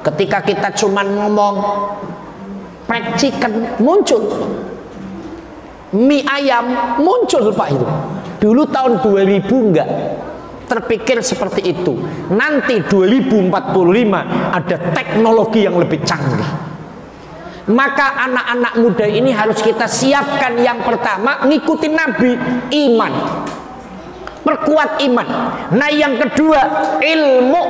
Ketika kita cuman ngomong fried chicken, muncul. Mie ayam muncul Pak itu. Dulu tahun 2000 enggak terpikir seperti itu. Nanti 2045 ada teknologi yang lebih canggih. Maka anak-anak muda ini harus kita siapkan. Yang pertama, ngikutin Nabi, iman, perkuat iman. Nah yang kedua, ilmu.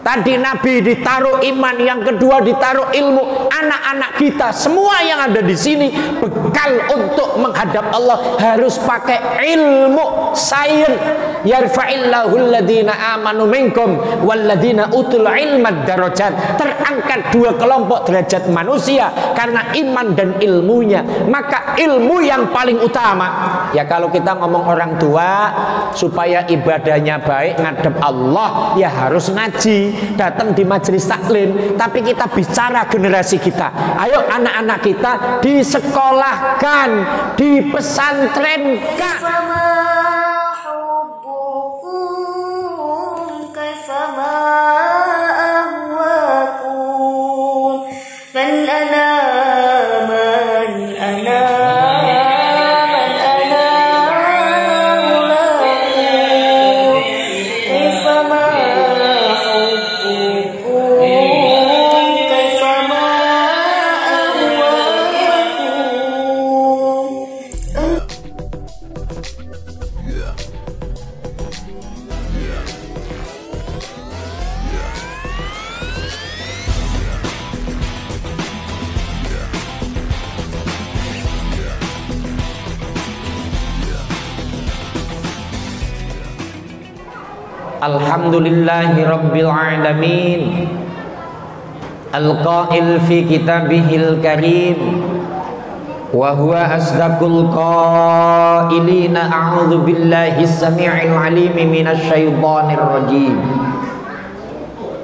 Tadi Nabi ditaruh iman, yang kedua ditaruh ilmu. Anak-anak kita semua yang ada di sini bekal untuk menghadap Allah harus pakai ilmu, sains. Yarfa'illahu alladhina amanu minkum walladhina utul ilma darajat. Terangkat dua kelompok derajat manusia karena iman dan ilmunya. Maka ilmu yang paling utama. Ya kalau kita ngomong orang tua supaya ibadahnya baik ngadep Allah, ya harus ngaji, datang di majelis taklim. Tapi kita bicara generasi kita, ayo anak-anak kita disekolahkan, dipesantrenkan. Alhamdulillahi Rabbil Alamin. Al-Qail fi kitabihil karim wa huwa asdaqul qailina a'udzu billahi as-sami'il 'alim minasy syaithanir rajim.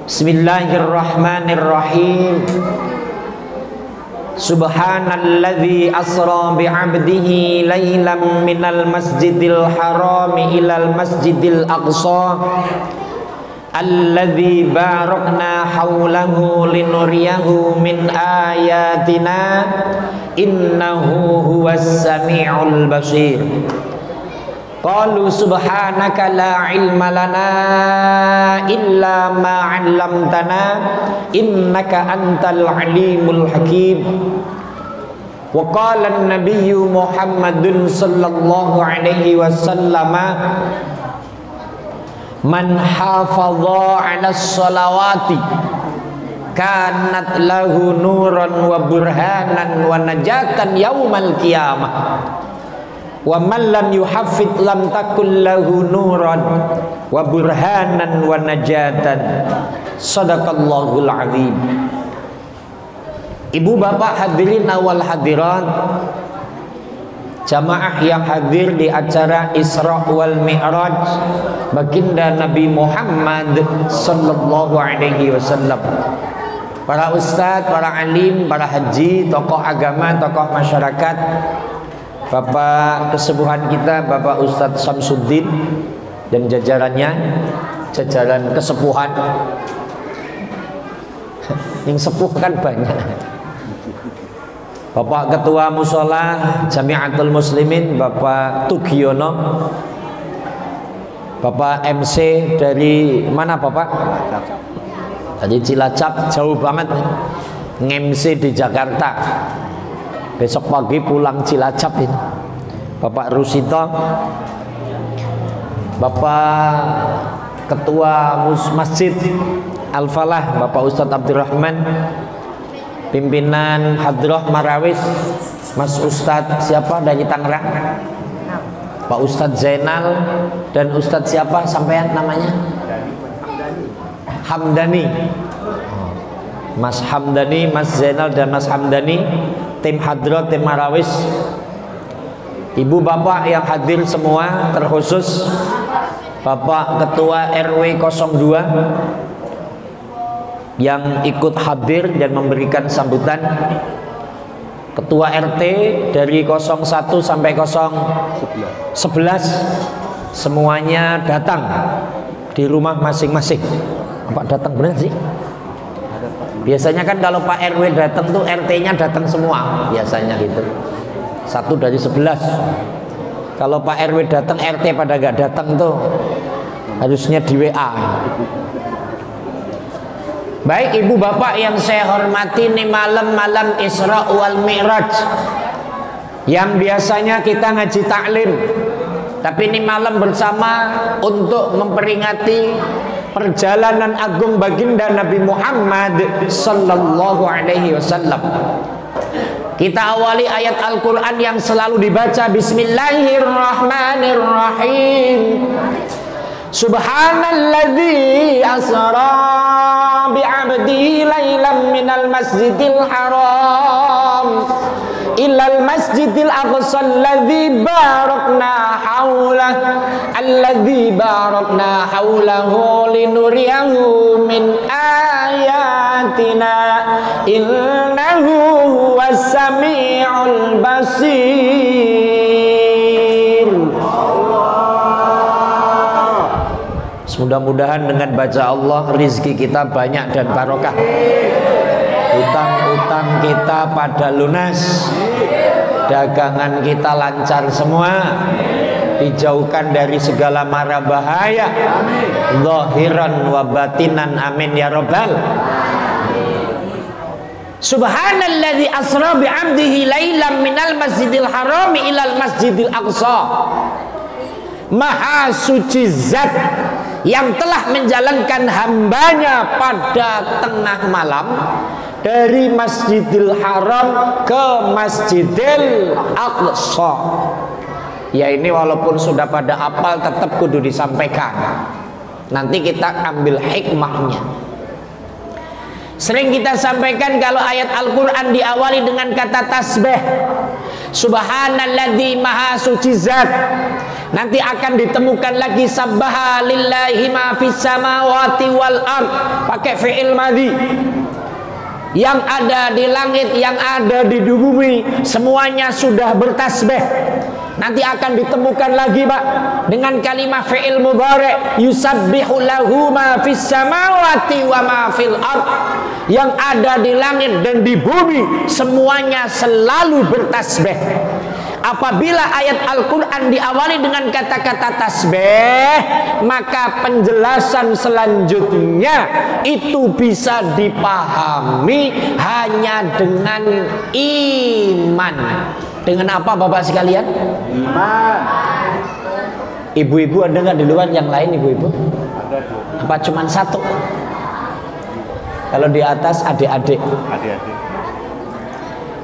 Bismillahirrahmanirrahim. Subhanalladzi asra bi'abdihi lailam minal masjidil harami ilal masjidil aqsa alladzi barakna haulahu linuriyahu min ayatina innahu huwas sami'ul basir. Qalu subhanaka la ilma lana illa ma 'allamtana innaka antal alimul hakim. Wa qala an-nabiyyu Muhammadun sallallahu alaihi wasallam man hafadha 'ala sholawati kanat lahu nuran wa burhanan wa najatan yaumal qiyamah. Wa man lam yuhaffid lam takul lahu nuran wa burhanan wa najatan. Sadaqallahul azim. Ibu bapak hadirin awal hadirat, jamaah yang hadir di acara Isra wal Mi'raj baginda Nabi Muhammad sallallahu alaihi wasallam. Para ustadz, para alim, para haji, tokoh agama, tokoh masyarakat, Bapak kesepuhan kita Bapak Ustadz Samsuddin dan jajarannya, jajaran kesepuhan. Yang sepuh kan banyak. Bapak Ketua Musola Jamiatul Muslimin Bapak Tugiono, Bapak MC dari mana Bapak? Tadi Cilacap, jauh banget, nge-MC di Jakarta. Besok pagi pulang Cilacap ini. Bapak Rusito, Bapak Ketua Masjid Al-Falah Bapak Ustadz Abdurrahman, pimpinan Hadroh Marawis Mas Ustadz siapa dari Tangerang, Pak Ustadz Zainal, dan Ustadz siapa sampean namanya? Hamdani, Mas Hamdani, Mas Zainal dan Mas Hamdani, tim Hadroh, tim Marawis, ibu bapak yang hadir semua, terkhusus Bapak Ketua RW 02 yang ikut hadir dan memberikan sambutan, Ketua RT dari 01 sampai 011 semuanya datang di rumah masing-masing. Apa datang benar sih? Biasanya kan kalau Pak RW datang tuh RT-nya datang semua, biasanya gitu. 1 dari 11. Kalau Pak RW datang RT pada gak datang tuh harusnya di WA. Baik ibu bapak yang saya hormati, ini malam-malam Isra wal Mi'raj yang biasanya kita ngaji taklim, tapi ini malam bersama untuk memperingati perjalanan agung baginda Nabi Muhammad sallallahu alaihi wasallam. Kita awali ayat Al-Quran yang selalu dibaca, Bismillahirrahmanirrahim. Subhanalladzi asra bi'abdihi laylan minal masjidil haram ilal masjidil aqsa alladzi barakna haulahu linuriyahu min ayatina innahu huwas sami'ul basir. Mudah-mudahan dengan baca Allah rizki kita banyak dan barokah, utang-utang kita pada lunas, dagangan kita lancar semua, dijauhkan dari segala mara bahaya, zahiran wa batinan, amin ya rabbal. Subhanalladzi asra bi'abdihi lailan minal masjidil harami ilal masjidil aqsa. Maha suci zat yang telah menjalankan hambanya pada tengah malam dari Masjidil Haram ke Masjidil Aqsa. Ya ini walaupun sudah pada apal tetap kudu disampaikan. Nanti kita ambil hikmahnya. Sering kita sampaikan kalau ayat Al-Quran diawali dengan kata tasbih, Subhanalladzi maha suci zat. Nanti akan ditemukan lagi sabbaha lillahi ma fis samawati wal ard, pakai fi'il madhi. Yang ada di langit, yang ada di bumi, semuanya sudah bertasbih. Nanti akan ditemukan lagi Pak dengan kalimat fi'il mudhari, yusabbihu lahu ma fis samawati wa ma fil ard. Yang ada di langit dan di bumi semuanya selalu bertasbih. Apabila ayat Al-Quran diawali dengan kata-kata tasbih, maka penjelasan selanjutnya itu bisa dipahami hanya dengan iman. Dengan apa Bapak sekalian? Iman. Ibu-ibu ada nggak di luar yang lain ibu-ibu? Ada. Apa cuma satu? Kalau di atas adik-adik. Adik-adik.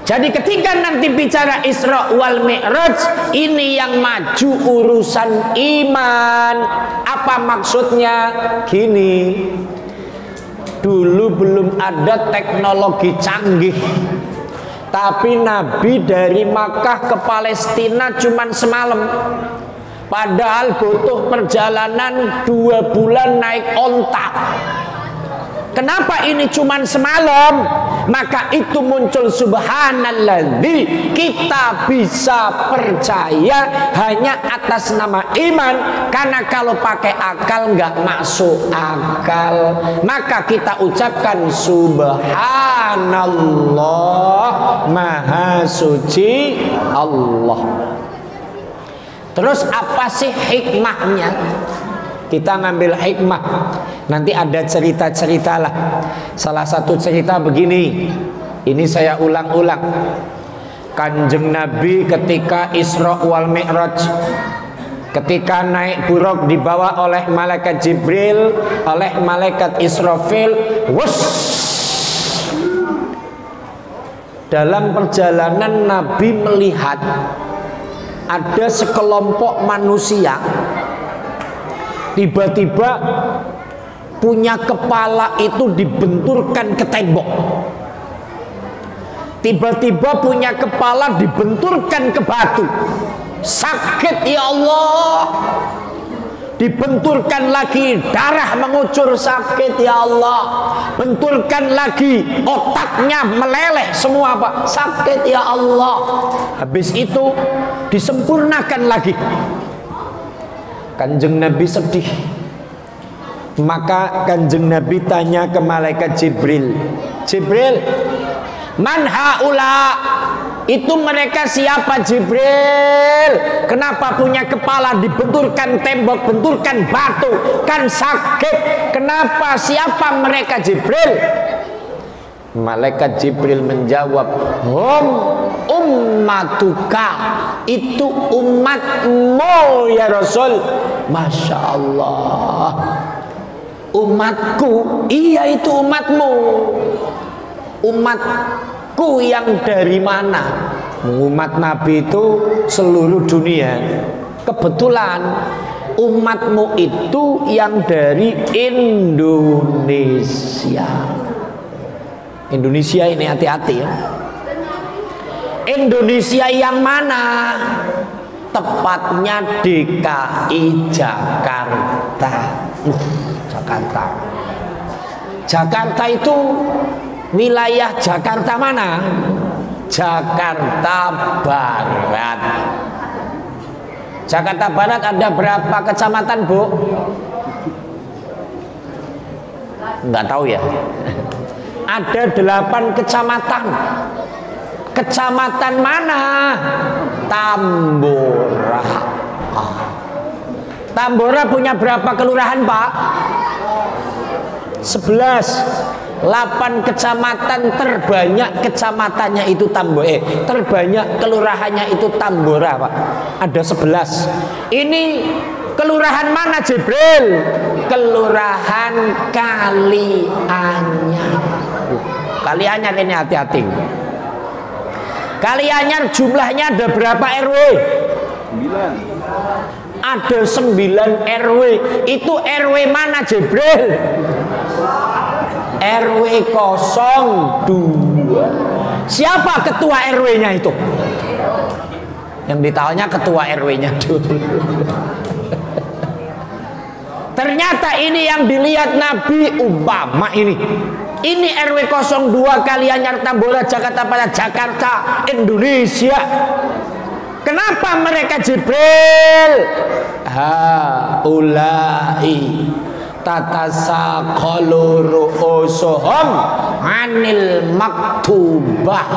Jadi ketika nanti bicara Isra wal Mi'raj, ini yang maju urusan iman. Apa maksudnya? Gini, dulu belum ada teknologi canggih, tapi Nabi dari Makkah ke Palestina cuma semalam. Padahal butuh perjalanan 2 bulan naik onta. Kenapa ini cuman semalam? Maka itu muncul subhanalladzi, kita bisa percaya hanya atas nama iman. Karena kalau pakai akal nggak masuk akal. Maka kita ucapkan subhanallah, maha suci Allah. Terus apa sih hikmahnya? Kita ngambil hikmah. Nanti ada cerita-cerita lah. Salah satu cerita begini, ini saya ulang-ulang. Kanjeng Nabi ketika Isra wal Mi'raj, ketika naik buruk dibawa oleh malaikat Jibril, oleh malaikat Israfil, wus. Dalam perjalanan Nabi melihat ada sekelompok manusia tiba-tiba punya kepala itu dibenturkan ke tembok. Tiba-tiba punya kepala dibenturkan ke batu. Sakit ya Allah. Dibenturkan lagi, darah mengucur, sakit ya Allah. Benturkan lagi, otaknya meleleh semua Pak, sakit ya Allah. Habis itu disempurnakan lagi. Kanjeng Nabi sedih, Maka Kanjeng Nabi tanya ke malaikat Jibril, Jibril, man haula? Itu mereka siapa Jibril? Kenapa punya kepala dibenturkan tembok, benturkan batu, kan sakit? Kenapa? Siapa mereka Jibril? Malaikat Jibril menjawab, hum ummatuka, itu umatmu ya Rasul. Masya Allah, umatku? Iya, itu umatmu. Umatku yang dari mana? Umat Nabi itu seluruh dunia. Kebetulan umatmu itu yang dari Indonesia. Indonesia ini hati-hati ya. Indonesia yang mana? Tepatnya DKI Jakarta. Jakarta. Jakarta itu wilayah Jakarta mana? Jakarta Barat. Jakarta Barat ada berapa kecamatan, Bu? Enggak tahu ya. Ada 8 kecamatan. Kecamatan mana? Tambora. Tambora punya berapa kelurahan, Pak? 11. 8 kecamatan, terbanyak kecamatannya itu Tambora. Terbanyak kelurahannya itu Tambora, Pak. Ada 11. Ini kelurahan mana Jibril? Kelurahan Kalianyar. Kalianyar ini hati-hati. Kalianyar jumlahnya ada berapa RW? 9. Ada 9 RW. Itu RW mana Jibril? RW 02. Siapa ketua RW-nya itu? Yang ditanya ketua RW-nya dulu. Ternyata ini yang dilihat Nabi umpama ini. Ini RW 02 Kalianyar Tambora, Jakarta Barat, Jakarta, Indonesia. Kenapa mereka Jibril? Ulai tatasaqalu ru'usuhum anil maktubah.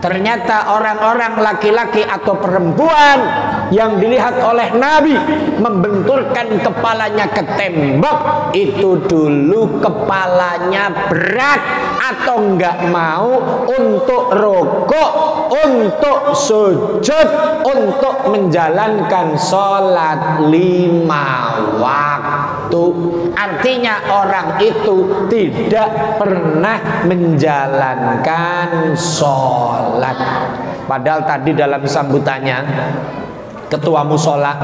Ternyata orang-orang laki-laki atau perempuan yang dilihat oleh Nabi membenturkan kepalanya ke tembok, itu dulu kepalanya berat atau enggak mau untuk rukuk, untuk sujud, untuk menjalankan sholat 5 waktu. Artinya orang itu tidak pernah menjalankan sholat. Padahal tadi dalam sambutannya ketua musola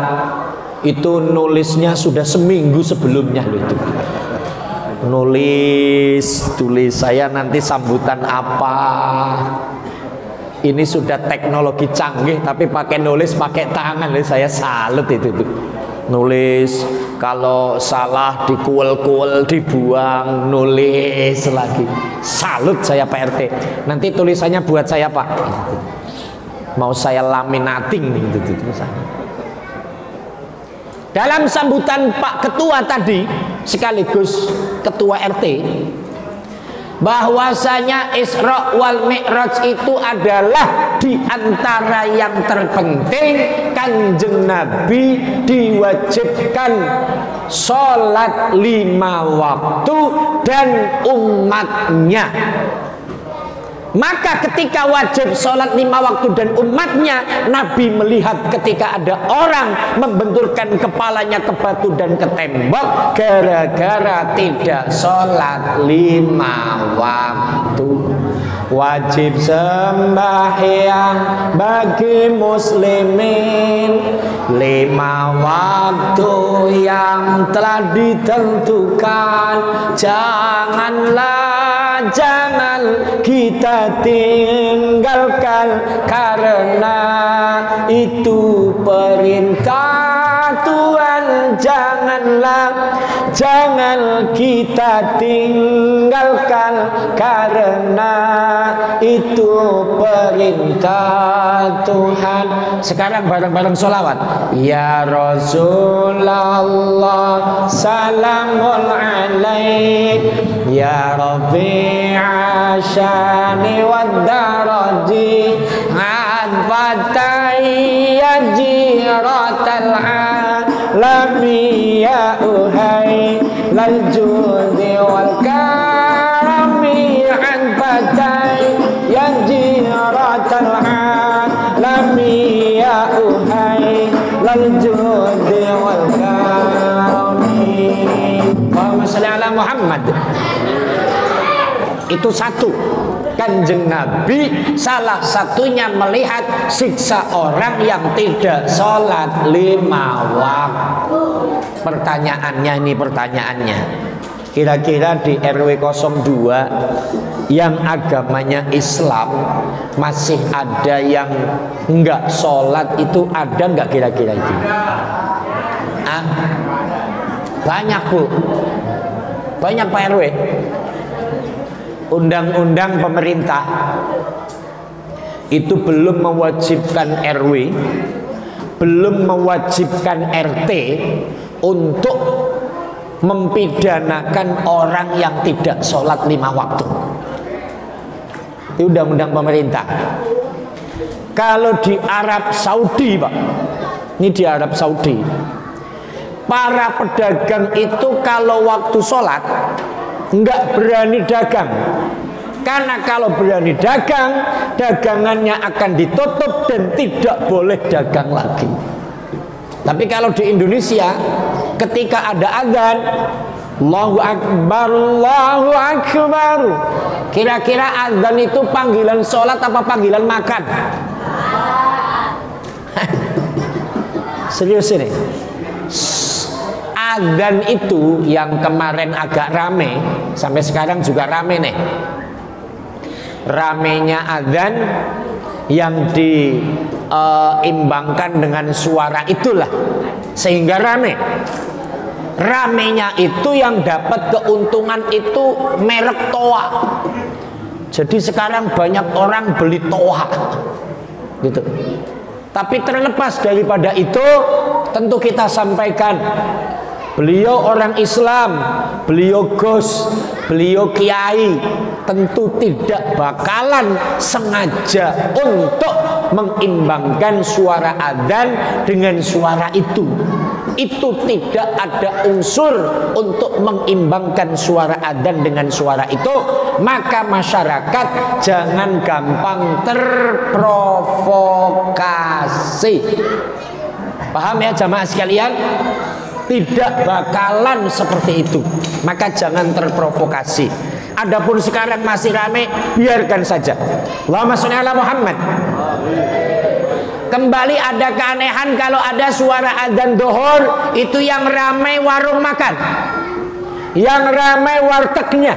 itu nulisnya sudah seminggu sebelumnya loh itu. Tulis saya nanti sambutan apa. Ini sudah teknologi canggih tapi pakai nulis pakai tangan, saya salut itu tuh. Nulis, kalau salah dikuel-kuel dibuang, nulis lagi. Salut saya Pak RT. Nanti tulisannya buat saya Pak. Mau saya laminating nih itu tulisannya. Dalam sambutan Pak Ketua tadi sekaligus Ketua RT, bahwasanya Isra wal Mi'raj itu adalah di antara yang terpenting. Kanjeng Nabi diwajibkan sholat 5 waktu dan umatnya. Maka ketika wajib sholat 5 waktu dan umatnya, Nabi melihat ketika ada orang membenturkan kepalanya ke batu dan ke tembok gara-gara tidak sholat 5 waktu. Wajib sembahyang bagi muslimin 5 waktu yang telah ditentukan. Jangan kita tinggalkan, karena itu perintah Tuhan. Jangan kita tinggalkan, karena itu perintah Tuhan. Sekarang bareng-bareng sholawat. Ya Rasulullah salamun alaik, ya Rabi'a syani wad daraji, adfatai ya jiratal alami, ya uhai lal judi wal karami, adfatai ya jiratal alami, ya uhai lal judi wal karami. Allahumma shalli ala Muhammad. Itu satu. Kanjeng Nabi salah satunya melihat siksa orang yang tidak sholat 5 waktu. Pertanyaannya, kira-kira di RW 02 yang agamanya Islam masih ada yang enggak sholat itu, ada enggak kira-kira itu? Banyak Bu, banyak Pak RW. Undang-undang pemerintah itu belum mewajibkan RW, belum mewajibkan RT untuk mempidanakan orang yang tidak sholat 5 waktu. Itu undang-undang pemerintah. Kalau di Arab Saudi Pak, ini di Arab Saudi, para pedagang itu kalau waktu sholat enggak berani dagang, karena kalau berani dagang, dagangannya akan ditutup dan tidak boleh dagang lagi. Tapi kalau di Indonesia, ketika ada azan, Allahu Akbar, Allahu Akbar, kira-kira azan itu panggilan sholat apa panggilan makan? Serius ini. Adzan itu yang kemarin agak rame, sampai sekarang juga rame nih. Ramenya adzan yang diimbangkan dengan suara itulah sehingga rame. Ramenya itu yang dapat keuntungan itu merek Toa. Jadi sekarang banyak orang beli Toa gitu. Tapi terlepas daripada itu, tentu kita sampaikan, beliau orang Islam, beliau Gus, beliau Kiai, tentu tidak bakalan sengaja untuk mengimbangkan suara adzan dengan suara itu. Itu tidak ada unsur untuk mengimbangkan suara adzan dengan suara itu. Maka masyarakat jangan gampang terprovokasi. Paham ya jamaah sekalian? Tidak bakalan seperti itu. Maka jangan terprovokasi. Adapun sekarang masih ramai, biarkan saja. Allahumma sholli ala Muhammad. Kembali ada keanehan kalau ada suara adzan zuhur, itu yang ramai warung makan, yang ramai wartegnya,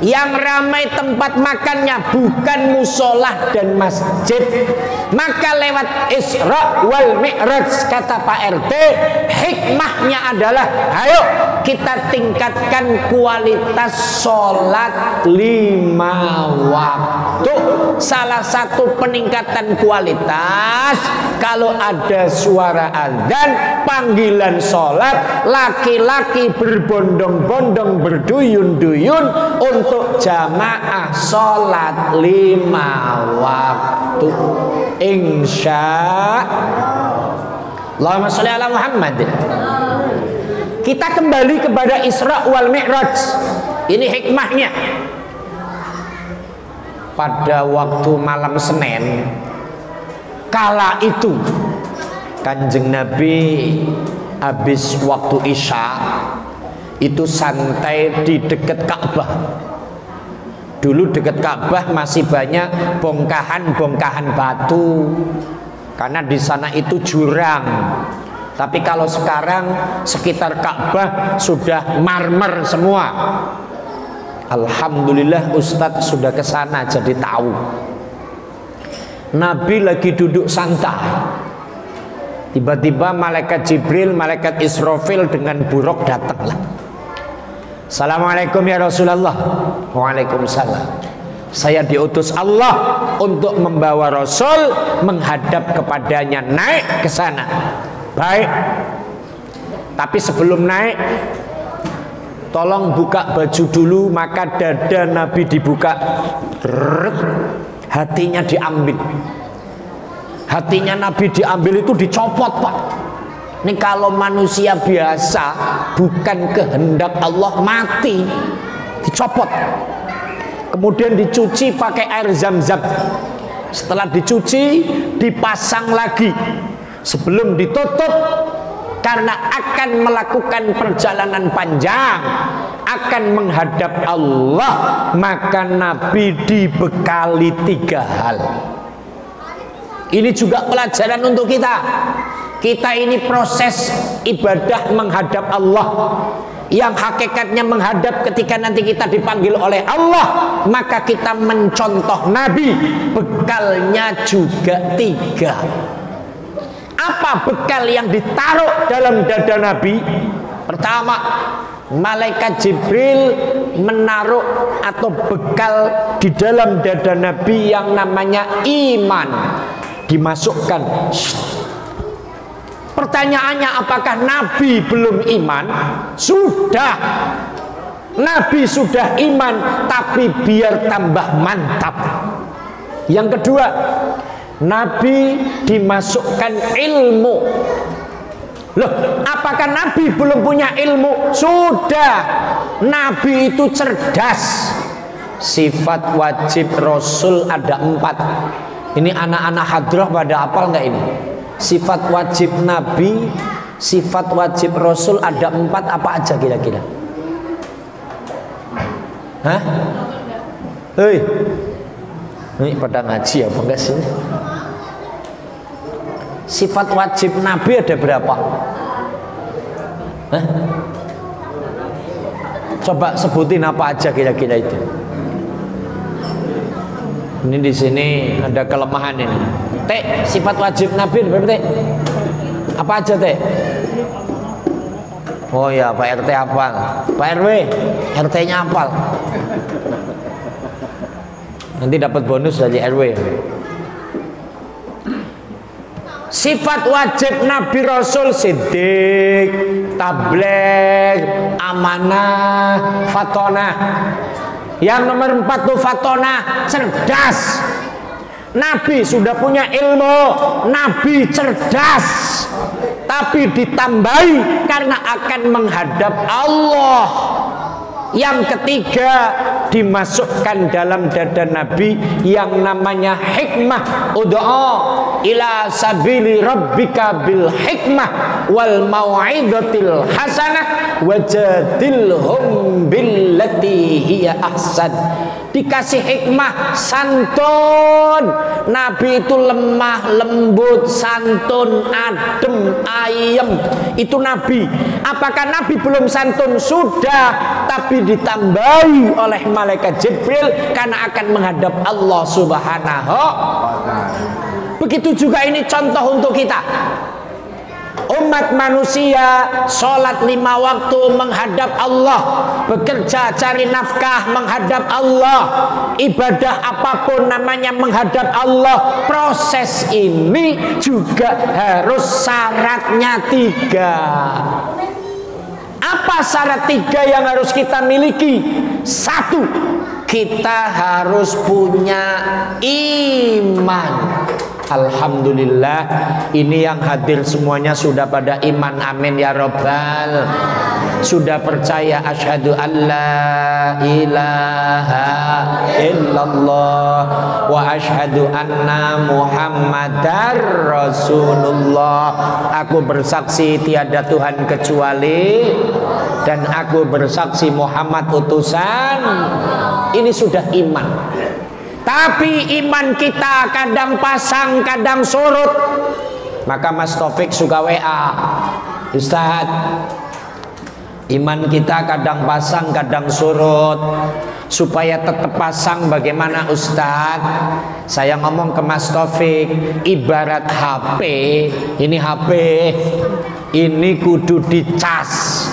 yang ramai tempat makannya, bukan musolah dan masjid. Maka lewat Isra wal Mi'raj, kata Pak RT, hikmahnya adalah ayo kita tingkatkan kualitas sholat 5 waktu. Salah satu peningkatan kualitas, kalau ada suara adzan, panggilan sholat, laki-laki berbondong-bondong, berduyun-duyun untuk jamaah sholat 5 waktu. Insya Allahumma sholli ala Muhammad. Kita kembali kepada Isra wal Mi'raj. Ini hikmahnya. Pada waktu malam Senin kala itu, Kanjeng Nabi habis waktu Isya itu santai di dekat Ka'bah. Dulu dekat Ka'bah masih banyak bongkahan-bongkahan batu, karena di sana itu jurang. Tapi kalau sekarang sekitar Ka'bah sudah marmer semua. Alhamdulillah Ustadz sudah ke sana jadi tahu. Nabi lagi duduk santai. Tiba-tiba malaikat Jibril, malaikat Israfil dengan buruk datanglah. Assalamualaikum ya Rasulullah. Waalaikumsalam. Saya diutus Allah untuk membawa Rasul menghadap kepadanya, naik ke sana. Baik. Tapi sebelum naik, tolong buka baju dulu. Maka dada Nabi dibuka, hatinya diambil. Hatinya Nabi diambil itu dicopot, Pak. Ini kalau manusia biasa, bukan kehendak Allah, mati, dicopot. Kemudian dicuci pakai air zam-zam. Setelah dicuci, dipasang lagi. Sebelum ditutup, karena akan melakukan perjalanan panjang, akan menghadap Allah, maka Nabi dibekali 3 hal. Ini juga pelajaran untuk kita. Kita ini proses ibadah menghadap Allah, yang hakikatnya menghadap ketika nanti kita dipanggil oleh Allah, maka kita mencontoh Nabi. Bekalnya juga 3. Apa bekal yang ditaruh dalam dada Nabi? Pertama, malaikat Jibril menaruh atau bekal di dalam dada Nabi yang namanya iman. Dimasukkan. Pertanyaannya, apakah Nabi belum iman? Sudah. Nabi sudah iman, tapi biar tambah mantap. Yang kedua, Nabi dimasukkan ilmu. Loh, apakah Nabi belum punya ilmu? Sudah. Nabi itu cerdas. Sifat wajib Rasul ada 4. Ini anak-anak hadrah pada hafal nggak ini? Sifat wajib Nabi, sifat wajib Rasul ada 4, apa aja kira-kira? Hah? Hei, ini pada ngaji apa enggak sih? Sifat wajib Nabi ada berapa? Hah? Coba sebutin apa aja kira-kira itu. Ini di sini ada kelemahan ini. Teh, sifat wajib Nabi berarti apa aja, Teh? Oh ya, Pak RT hafal. Pak RW, RT-nya hafal. Nanti dapat bonus dari RW. Sifat wajib Nabi Rasul: siddiq, tabligh, amanah, fatonah. Yang nomor 4 tuh fatonah, cerdas. Nabi sudah punya ilmu, Nabi cerdas, tapi ditambahi karena akan menghadap Allah. Yang ketiga, dimasukkan dalam dada Nabi yang namanya hikmah. Ud'a ila sabili rabbika bil hikmah wal mau'izatil hasanah wajadilhum billati hiya ahsan. Dikasih hikmah, santun. Nabi itu lemah lembut, santun, adem, ayem. Itu Nabi. Apakah Nabi belum santun? Sudah, tapi ditambahi oleh malaikat Jibril karena akan menghadap Allah Subhanahu. Begitu juga ini contoh untuk kita. Umat manusia sholat 5 waktu menghadap Allah, bekerja cari nafkah menghadap Allah, ibadah apapun namanya menghadap Allah. Proses ini juga harus syaratnya 3. Apa syarat 3 yang harus kita miliki? 1, kita harus punya iman. Alhamdulillah, ini yang hadir semuanya sudah pada iman, amin ya robbal. Sudah percaya asyhadu an la ilaha illallah wa asyhadu anna muhammadar rasulullah. Aku bersaksi tiada Tuhan kecuali, dan aku bersaksi Muhammad utusan. Ini sudah iman. Tapi iman kita kadang pasang, kadang surut. Maka Mas Taufik suka WA, Ustaz, iman kita kadang pasang, kadang surut. Supaya tetap pasang bagaimana Ustaz? Saya ngomong ke Mas Taufik, ibarat HP. Ini HP, ini kudu dicas.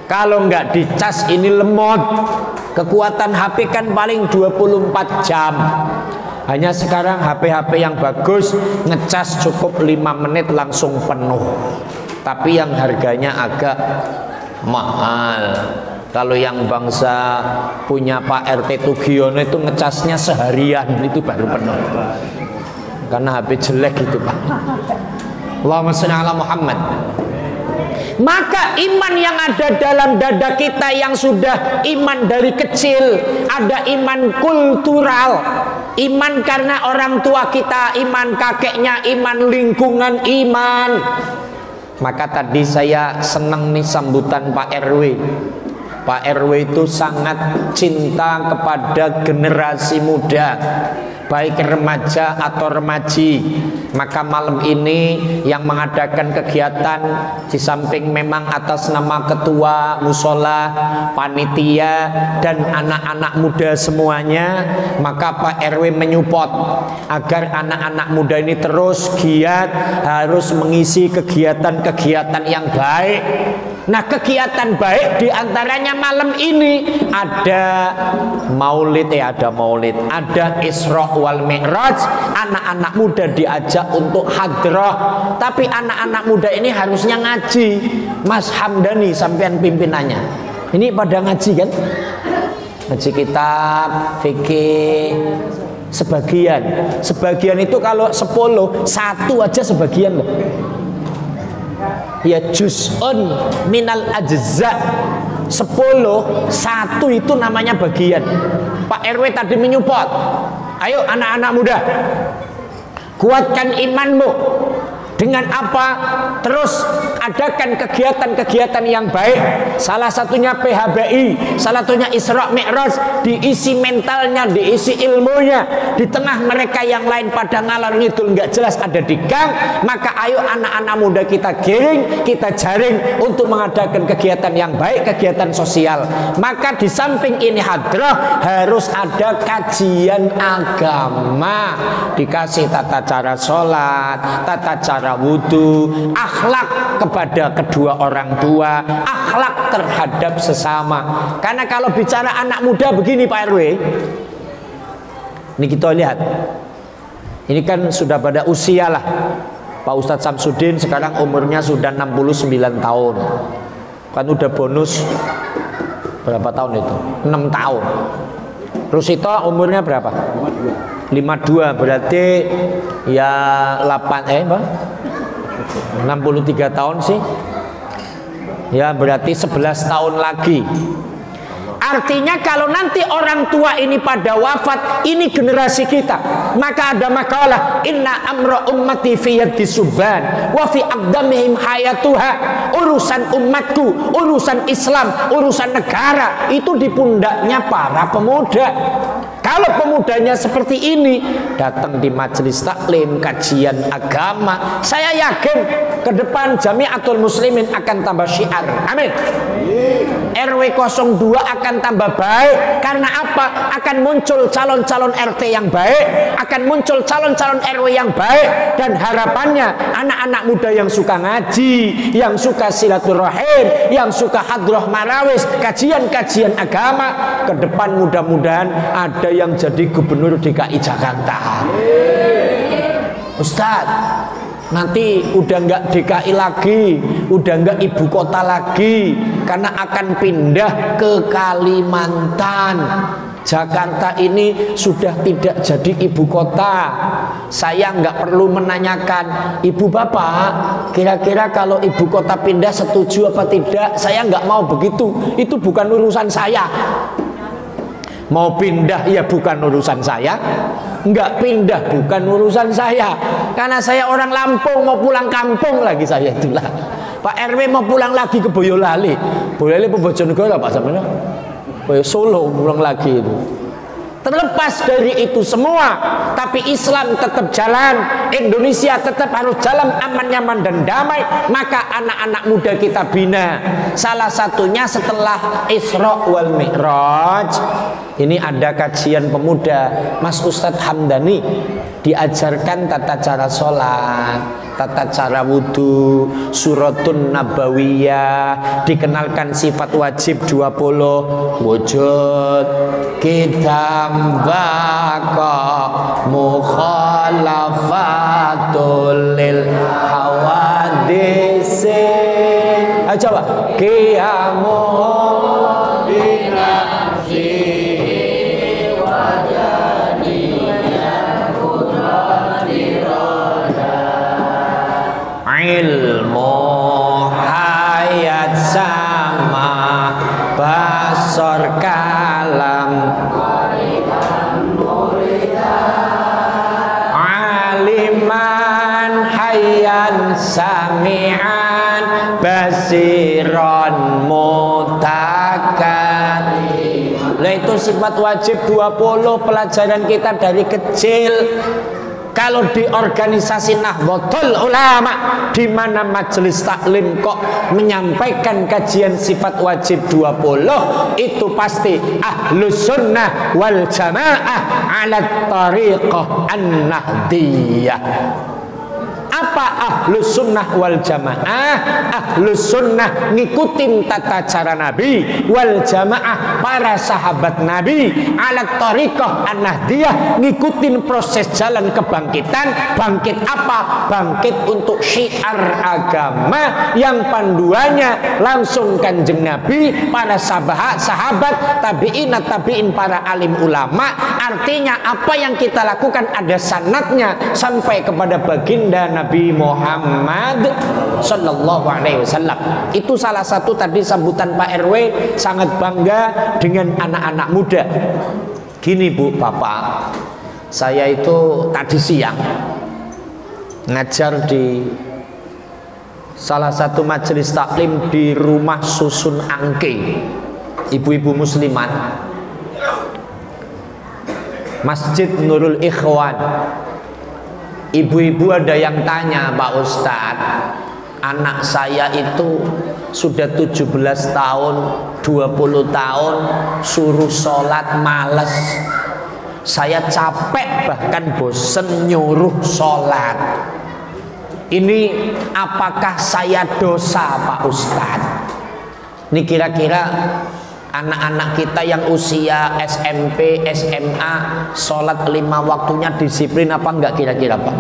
Kalau nggak dicas ini lemot. Kekuatan HP kan paling 24 jam. Hanya sekarang HP-HP yang bagus ngecas cukup 5 menit langsung penuh. Tapi yang harganya agak mahal. Kalau yang bangsa punya Pak RT Tugiono itu ngecasnya seharian itu baru penuh. Karena HP jelek itu Pak. Allahumma shalli ala Muhammad. Maka iman yang ada dalam dada kita yang sudah iman dari kecil, ada iman kultural, iman karena orang tua kita, iman kakeknya, iman lingkungan, iman. Maka tadi saya senang nih sambutan Pak RW. Pak RW itu sangat cinta kepada generasi muda, baik remaja atau remaji. Maka malam ini yang mengadakan kegiatan di samping memang atas nama ketua musola, panitia dan anak-anak muda semuanya, maka Pak RW menyupport agar anak-anak muda ini terus giat, harus mengisi kegiatan-kegiatan yang baik. Nah, kegiatan baik diantaranya malam ini ada maulid, ada Isra wal Mi'raj. Anak-anak muda diajak untuk hadrah, tapi anak-anak muda ini harusnya ngaji. Mas Hamdani sampean pimpinannya. Ini pada ngaji kan? Ngaji kitab, fikih, sebagian itu kalau 10, 1 aja sebagian loh. Ya juz'un minal ajza, 10, 1 itu namanya bagian. Pak RW tadi menyupport. Ayo anak-anak muda, kuatkan imanmu. Dengan apa? Terus adakan kegiatan-kegiatan yang baik. Salah satunya PHBI, salah satunya Isra Mi'raj, diisi mentalnya, diisi ilmunya. Di tengah mereka yang lain pada ngalor ngidul nggak jelas ada di gang, maka ayo anak-anak muda kita giring, kita jaring untuk mengadakan kegiatan yang baik, kegiatan sosial. Maka di samping ini hadrah harus ada kajian agama, dikasih tata cara sholat, tata cara wudhu, akhlak kepada kedua orang tua, akhlak terhadap sesama. Karena kalau bicara anak muda begini Pak RW, ini kita lihat, ini kan sudah pada usia lah. Pak Ustadz Samsudin sekarang umurnya sudah 69 tahun. Kan udah bonus berapa tahun itu? 6 tahun. Rusito umurnya berapa? 52, berarti ya 63 tahun sih. Ya berarti 11 tahun lagi. Artinya kalau nanti orang tua ini pada wafat, ini generasi kita, maka ada makalah inna amra ummati fi yadi subban wa fi aqdamihim hayatuha. Urusan umatku, urusan Islam, urusan negara itu di pundaknya para pemuda. Kalau pemudanya seperti ini datang di majelis taklim, kajian agama, saya yakin ke depan Jamiatul Muslimin akan tambah syiar. Amin. RW 02 akan tambah baik. Karena apa? Akan muncul calon-calon RT yang baik, akan muncul calon-calon RW yang baik, dan harapannya anak-anak muda yang suka ngaji, yang suka silaturahim, yang suka hadrah marawis, kajian-kajian agama, ke depan mudah-mudahan ada yang jadi gubernur DKI Jakarta. Ustadz, nanti udah nggak DKI lagi, udah nggak ibu kota lagi, karena akan pindah ke Kalimantan. Jakarta ini sudah tidak jadi ibu kota. Saya nggak perlu menanyakan, ibu bapak, kira-kira kalau ibu kota pindah setuju apa tidak? Saya nggak mau begitu. Itu bukan urusan saya. Mau pindah ya bukan urusan saya, nggak pindah bukan urusan saya. Karena saya orang Lampung, mau pulang kampung lagi saya itulah. Pak RW mau pulang lagi ke Boyolali. Boyolali apa Bojonegoro Pak sampeyan? Solo pulang lagi itu. Terlepas dari itu semua, tapi Islam tetap jalan, Indonesia tetap harus jalan aman, nyaman, dan damai. Maka anak-anak muda kita bina. Salah satunya setelah Isra wal Mi'raj, ini ada kajian pemuda. Mas Ustadz Hamdani diajarkan tata cara sholat, tata cara wudhu, suratun nabawiyah, dikenalkan sifat wajib 20, wujud kita baka mukhalafatul lil hawadisi. Ayo coba qiyamuhum binafsihi wajadiyah kudratirada ilmu hayat sama basor kalam aliman hayyan sami'an basiron mutakan. Nah itu sifat wajib 20 pelajaran kita dari kecil. Kalau di organisasi Nahdlatul Ulama, di mana majelis taklim kok menyampaikan kajian sifat wajib 20, itu pasti ahlus sunnah wal jamaah ala tariqah an-nahdiyah. Apa ahlus sunnah wal jamaah? Ahlus sunnah ngikutin tata cara Nabi, wal jamaah para sahabat Nabi, ala tariqah an-nahdiyah, ngikutin proses jalan kebangkitan. Bangkit apa? Bangkit untuk syiar agama yang panduannya langsung kanjeng Nabi, para sahabat, tabi'in, para alim ulama. Artinya apa yang kita lakukan ada sanadnya sampai kepada baginda Nabi Muhammad Sallallahu Alaihi Wasallam. Itu salah satu tadi sambutan Pak RW, sangat bangga dengan anak-anak muda. Gini Bu, Bapak, saya itu tadi siang ngajar di salah satu majelis taklim di rumah susun Angke, ibu-ibu muslimat, Masjid Nurul Ikhwan. Ibu-ibu ada yang tanya, Pak Ustadz, anak saya itu sudah 17 tahun, 20 tahun, suruh sholat males. Saya capek bahkan bosen nyuruh sholat. Ini apakah saya dosa Pak Ustadz? Ini kira-kira anak-anak kita yang usia SMP, SMA, sholat 5 waktunya disiplin apa enggak kira-kira Pak?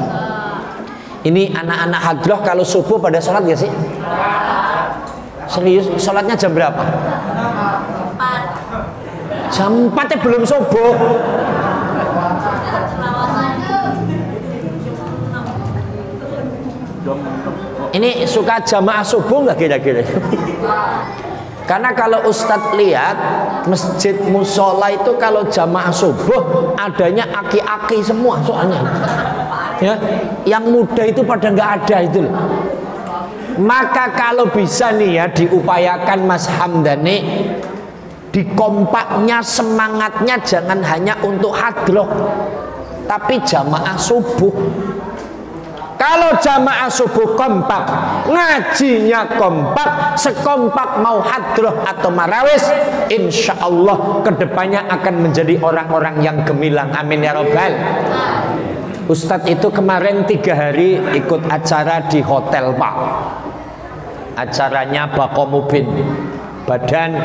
Ini anak-anak hadroh kalau subuh pada sholat gak sih? Serius? Sholatnya jam berapa? Jam 4 belum subuh. Ini suka jamaah subuh nggak kira-kira? Karena kalau Ustadz lihat masjid musola itu kalau jamaah subuh adanya aki-aki semua soalnya, ya, yang muda itu pada nggak ada itu loh. Maka kalau bisa nih ya diupayakan Mas Hamdani, di kompaknya semangatnya jangan hanya untuk hadroh, tapi jamaah subuh. Kalau jamaah subuh kompak, ngajinya kompak, sekompak mau hadroh atau marawis, insya Allah kedepannya akan menjadi orang-orang yang gemilang. Amin ya robbal. Ustadz itu kemarin 3 hari ikut acara di hotel Pak. Acaranya Bakomubin, Badan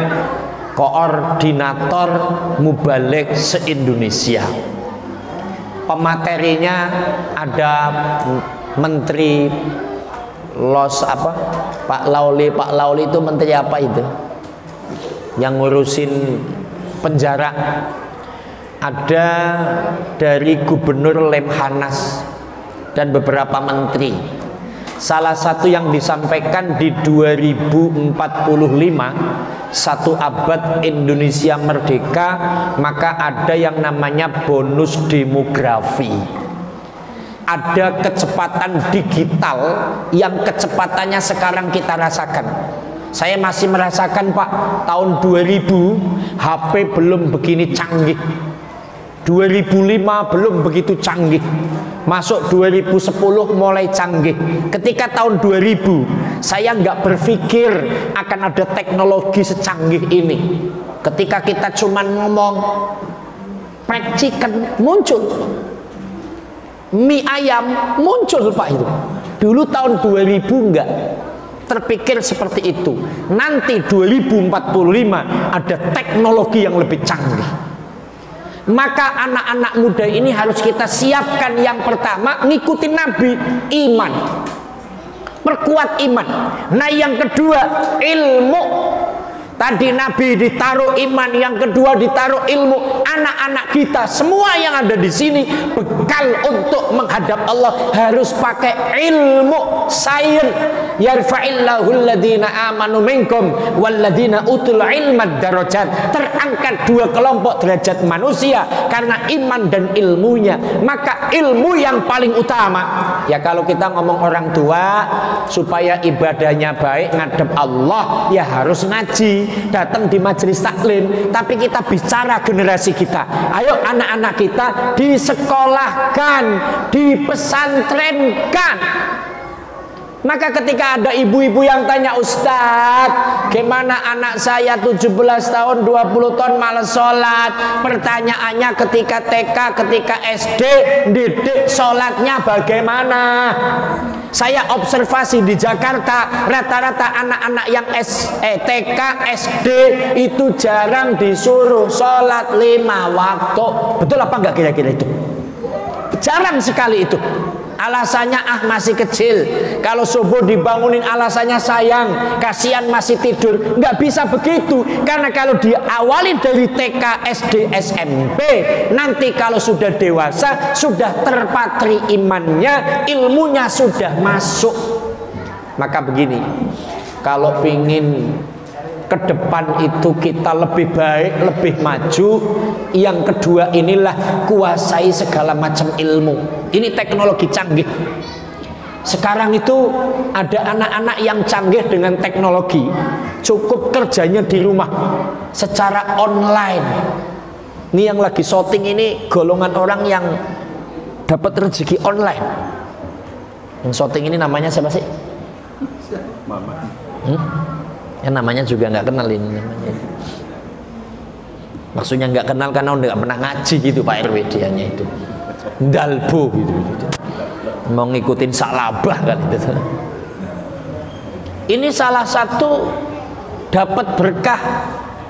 Koordinator Mubalik se-Indonesia. Pematerinya ada Menteri Pak Lauli itu menteri apa itu? Yang ngurusin penjara. Ada dari Gubernur Lemhanas dan beberapa menteri. Salah satu yang disampaikan di 2045, 1 abad Indonesia merdeka, maka ada yang namanya bonus demografi. Ada kecepatan digital yang kecepatannya sekarang kita rasakan. Saya masih merasakan Pak, tahun 2000 HP belum begini canggih, 2005 belum begitu canggih, masuk 2010 mulai canggih. Ketika tahun 2000 saya nggak berpikir akan ada teknologi secanggih ini. Ketika kita cuman ngomong fried chicken muncul, mie ayam muncul Pak itu. Dulu tahun 2000 enggak terpikir seperti itu. Nanti 2045 ada teknologi yang lebih canggih. Maka anak-anak muda ini harus kita siapkan. Yang pertama, ngikutin Nabi, iman, perkuat iman. Nah yang kedua, ilmu. Tadi Nabi ditaruh iman, yang kedua ditaruh ilmu. Anak-anak kita semua yang ada di sini bekal untuk menghadap Allah harus pakai ilmu, sains. Yarfa'illahu alladhina amanu minkum walladhina utul ilmad darajat. Terangkat dua kelompok derajat manusia karena iman dan ilmunya. Maka ilmu yang paling utama. Ya kalau kita ngomong orang tua supaya ibadahnya baik ngadep Allah, ya harus ngaji, datang di majelis taklim. Tapi kita bicara generasi kita, ayo anak-anak kita disekolahkan, dipesantrenkan. Maka ketika ada ibu-ibu yang tanya, Ustadz, gimana anak saya 17 tahun, 20 tahun malas sholat? Pertanyaannya ketika TK, ketika SD, didik sholatnya bagaimana? Saya observasi di Jakarta, rata-rata anak-anak yang TK, SD itu jarang disuruh sholat 5 waktu. Betul apa enggak kira-kira itu? Jarang sekali itu. Alasannya masih kecil. Kalau subuh dibangunin alasannya sayang, kasihan masih tidur. Nggak bisa begitu. Karena kalau diawali dari TK, SD, SMP, nanti kalau sudah dewasa, sudah terpatri imannya, ilmunya sudah masuk. Maka begini, kalau pingin ke depan itu kita lebih baik, lebih maju, yang kedua inilah kuasai segala macam ilmu. Ini teknologi canggih. Sekarang itu ada anak-anak yang canggih dengan teknologi, cukup kerjanya di rumah secara online. Ini yang lagi syuting ini golongan orang yang dapat rezeki online. Yang syuting ini namanya siapa sih? Mama. Ya namanya juga nggak kenal ini namanya. Maksudnya nggak kenal karena udah nggak pernah ngaji gitu Pak RW, dianya itu dalbo gitu. Mau ngikutin salabah kan itu. Ini salah satu dapat berkah.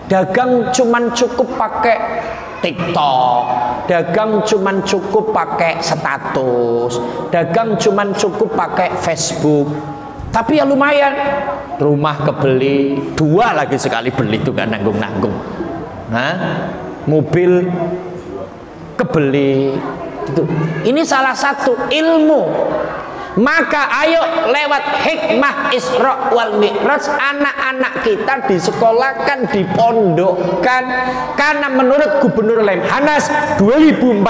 Dagang cuman cukup pakai TikTok, dagang cuman cukup pakai status, dagang cuman cukup pakai Facebook. Tapi ya lumayan, rumah kebeli, 2 lagi sekali beli itu gak nanggung-nanggung. Nah, mobil kebeli itu. Ini salah satu ilmu. Maka ayo lewat hikmah Isra wal Mi'raj, anak-anak kita disekolahkan, dipondokkan. Karena menurut Gubernur Lemhanas 2045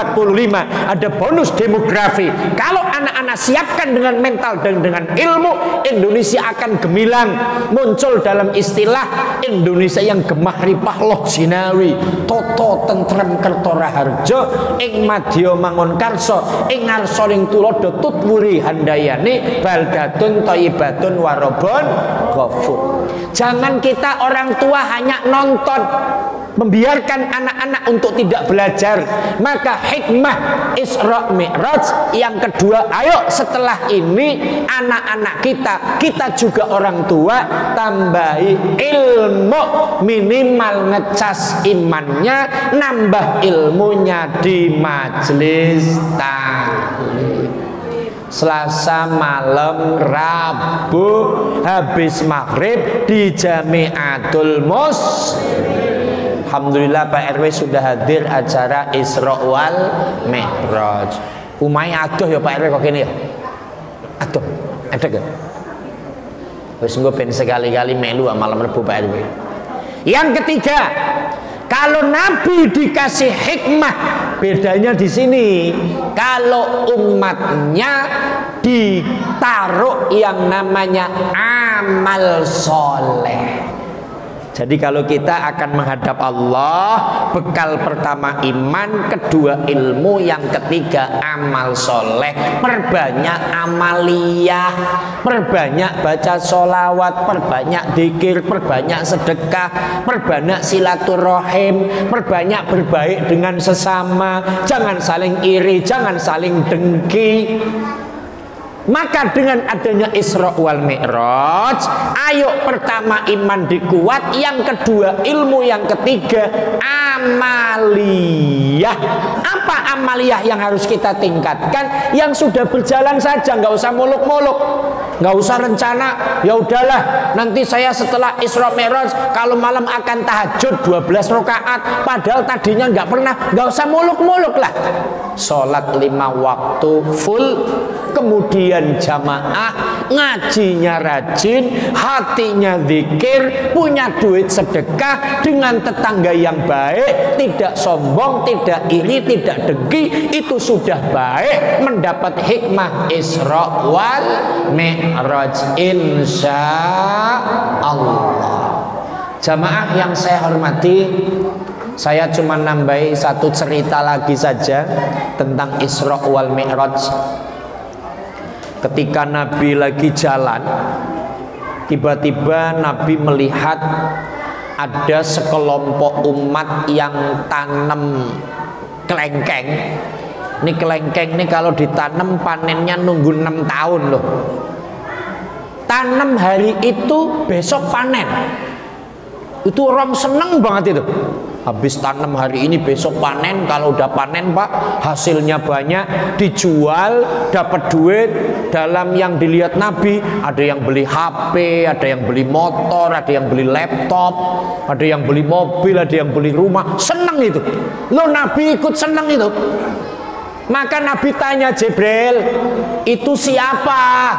ada bonus demografi. Kalau anak-anak siapkan dengan mental dan dengan ilmu, Indonesia akan gemilang. Muncul dalam istilah Indonesia yang gemah ripah loh jinawi, toto tentrem kertora harjo, ing madya mangun karso, ing ngarsoning tulodo tutwuri handayani, baldatun thayyibatun warobon ghafur. Jangan kita orang tua hanya nonton, membiarkan anak-anak untuk tidak belajar. Maka hikmah Isra Mi'raj yang kedua, ayo setelah ini anak-anak kita juga orang tua tambahi ilmu, minimal ngecas imannya, nambah ilmunya di majelis taklim. Selasa malam, Rabu habis maghrib di Jamiatul Muslimin. Alhamdulillah Pak RW sudah hadir acara Isra wal Mi'raj. Umay aduh ya Pak RW kok gini ya. Aduh, ada gak? Wis engko ben sekali-kali melu malam Rebu Pak RW. Yang ketiga, kalau Nabi dikasih hikmah, bedanya di sini. Kalau umatnya ditaruh yang namanya amal soleh. Jadi kalau kita akan menghadap Allah, bekal pertama iman, kedua ilmu, yang ketiga amal soleh. Perbanyak amaliyah, perbanyak baca sholawat, perbanyak dzikir, perbanyak sedekah, perbanyak silaturahim, perbanyak berbaik dengan sesama. Jangan saling iri, jangan saling dengki. Maka dengan adanya Isra wal Mi'raj, ayo pertama iman dikuat, yang kedua ilmu, yang ketiga amaliyah. Apa amaliyah yang harus kita tingkatkan? Yang sudah berjalan saja, nggak usah muluk-muluk, nggak usah rencana. Ya udahlah, nanti saya setelah Isra Mi'raj kalau malam akan tahajud 12 rakaat, padahal tadinya nggak pernah. Nggak usah muluk-muluk lah. Sholat 5 waktu full, kemudian jamaah, ngajinya rajin, hatinya zikir, punya duit sedekah, dengan tetangga yang baik, tidak sombong, tidak iri, tidak dengki, itu sudah baik, mendapat hikmah Isra wal Mi'raj insya Allah. Jamaah yang saya hormati, saya cuma nambahi satu cerita lagi saja tentang Isra wal Mi'raj. Ketika Nabi lagi jalan, tiba-tiba Nabi melihat ada sekelompok umat yang tanam kelengkeng. Ini kelengkeng ini kalau ditanam panennya nunggu 6 tahun loh. Tanam hari itu besok panen. Itu orang seneng banget itu. Habis tanam hari ini besok panen. Kalau udah panen Pak, hasilnya banyak, dijual, dapat duit. Dalam yang dilihat Nabi, ada yang beli HP, ada yang beli motor, ada yang beli laptop, ada yang beli mobil, ada yang beli rumah. Seneng itu. Loh, Nabi ikut seneng itu. Maka Nabi tanya Jibril, itu siapa?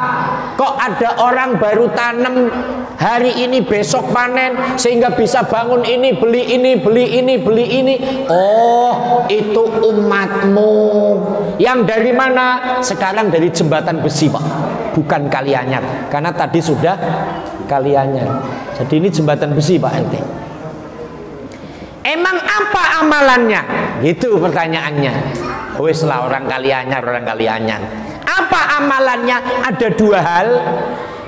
Kok ada orang baru tanam hari ini besok panen sehingga bisa bangun ini, beli ini, beli ini, beli ini? Oh, itu umatmu. Yang dari mana? Sekarang dari Jembatan Besi Pak, bukan Kalianyar. Karena tadi sudah Kalianyar. Jadi ini Jembatan Besi Pak ente. Emang apa amalannya? Gitu pertanyaannya. Wis lah, orang Kalianyar, orang Kalianyar. Apa amalannya? Ada 2 hal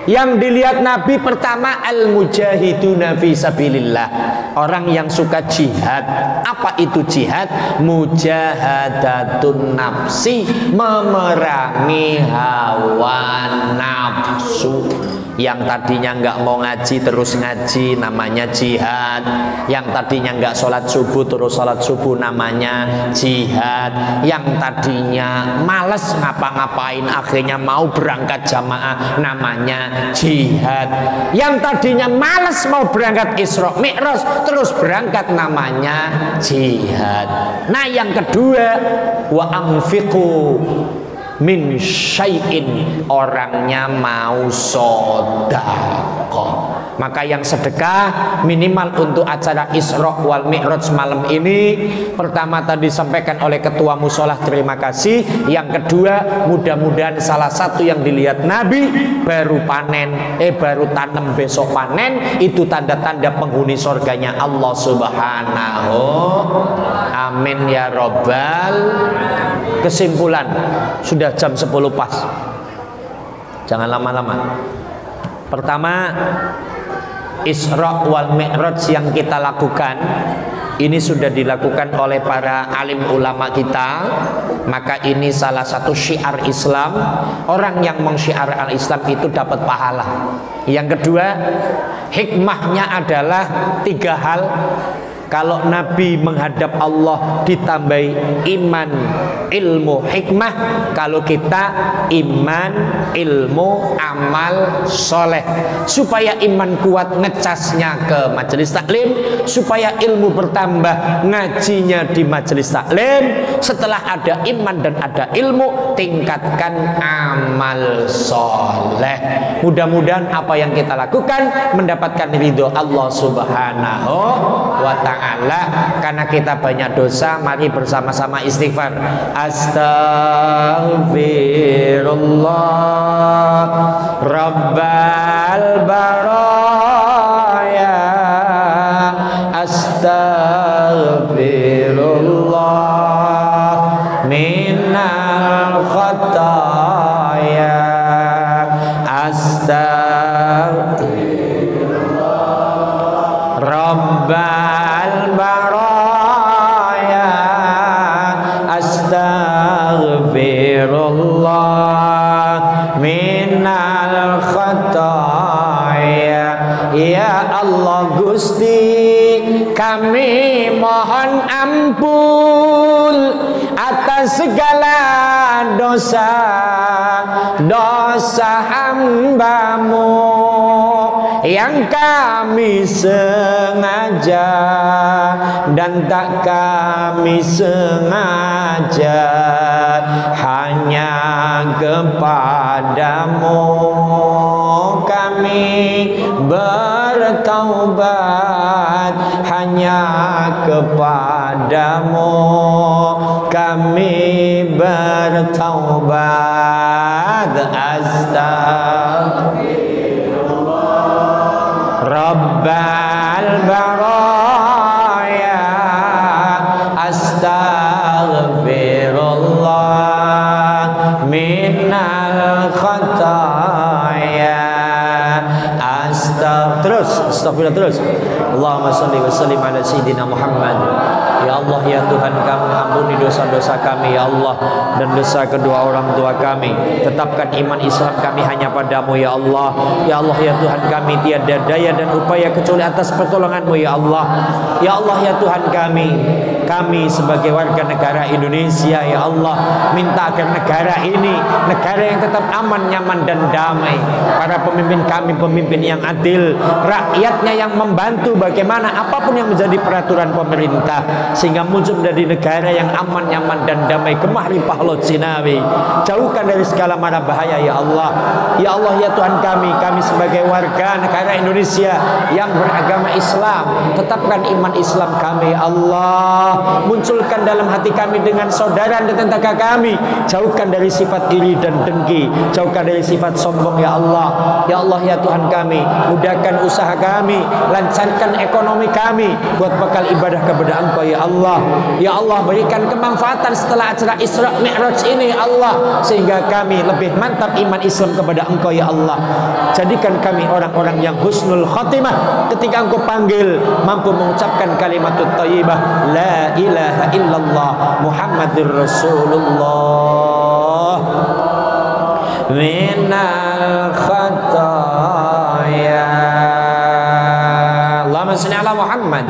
yang dilihat Nabi. Pertama, al-mujahiduna fi sabilillah, orang yang suka jihad. Apa itu jihad? Mujahadatun nafsi, memerangi hawa nafsu. Yang tadinya nggak mau ngaji terus ngaji, namanya jihad. Yang tadinya nggak sholat subuh terus sholat subuh, namanya jihad. Yang tadinya males ngapa-ngapain akhirnya mau berangkat jamaah, namanya jihad. Yang tadinya males mau berangkat Isra Mi'raj terus berangkat, namanya jihad. Nah yang kedua, wa anfiqu min syai'in, orangnya mau sedekah. Maka yang sedekah minimal untuk acara Isra wal Mi'raj malam ini, pertama tadi disampaikan oleh ketua musolah, terima kasih. Yang kedua, mudah-mudahan salah satu yang dilihat Nabi, baru panen, baru tanam besok panen, itu tanda-tanda penghuni surganya Allah Subhanahu. Amin ya robbal. Kesimpulan, sudah jam 10 pas, jangan lama-lama. Pertama, Isra wal Mi'raj yang kita lakukan ini sudah dilakukan oleh para alim ulama kita. Maka ini salah satu syiar Islam. Orang yang mengsyiar al-Islam itu dapat pahala. Yang kedua, hikmahnya adalah 3 hal. Kalau Nabi menghadap Allah ditambahi iman, ilmu, hikmah. Kalau kita iman, ilmu, amal, soleh. Supaya iman kuat, ngecasnya ke majelis taklim. Supaya ilmu bertambah, ngajinya di majelis taklim. Setelah ada iman dan ada ilmu, tingkatkan amal soleh. Mudah-mudahan apa yang kita lakukan mendapatkan ridho Allah Subhanahu wa ta'ala. Karena kita banyak dosa, mari bersama-sama istighfar. Astaghfirullah Rabbal baraya, astaghfirullah minal khataya, astaghfirullah Rabbal baraya, astaghfirullah min khataya. Ya Allah Gusti, kami mohon ampun atas segala dosa hamba-Mu yang kami sengaja dan tak kami sengaja, hanya kepadamu kami bertaubat, hanya kepadamu kami bertaubat. Astagfirullah Rabbal baraya, astagfirullah minal khataya. Astagfirullah terus. Allahumma sholli wa sallim ala sayyidina Muhammad. Ya Allah, ya Tuhan kami, ampuni dosa-dosa kami ya Allah, dan dosa kedua orang tua kami. Tetapkan iman Islam kami hanya padamu ya Allah. Ya Allah, ya Tuhan kami, tiada daya dan upaya kecuali atas pertolongan-Mu ya Allah. Ya Allah, ya Tuhan kami sebagai warga negara Indonesia ya Allah, minta agar negara ini negara yang tetap aman, nyaman dan damai. Para pemimpin kami pemimpin yang adil, rakyatnya yang membantu bagaimana apapun yang menjadi peraturan pemerintah, sehingga muncul menjadi negara yang aman, nyaman dan damai. Kemah limpah laut Sinawi, jauhkan dari segala mara bahaya ya Allah. Ya Allah, ya Tuhan kami sebagai warga negara Indonesia yang beragama Islam, tetapkan iman Islam kami ya Allah. Munculkan dalam hati kami dengan saudara dan tetangga kami, jauhkan dari sifat iri dan dengki, jauhkan dari sifat sombong ya Allah. Ya Allah, ya Tuhan kami, mudahkan usaha kami, lancarkan ekonomi kami buat bekal ibadah kepada Engkau ya Allah. Ya Allah, berikan kemanfaatan setelah acara Isra Mi'raj ini ya Allah, sehingga kami lebih mantap iman Islam kepada Engkau ya Allah. Jadikan kami orang-orang yang husnul khotimah ketika Engkau panggil, mampu mengucapkan kalimatut thayyibah la ilaha illallah Muhammadur Rasulullah minal khataya. Allahumma shalli ala Muhammad.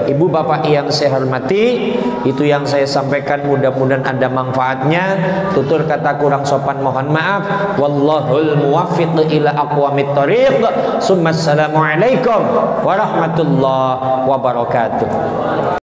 Ibu bapak yang saya hormati, itu yang saya sampaikan, mudah-mudahan ada manfaatnya. Tutur kata kurang sopan mohon maaf. Wallahul muwaffiq ila aqwamit thoriq. Assalamualaikum warahmatullahi wabarakatuh.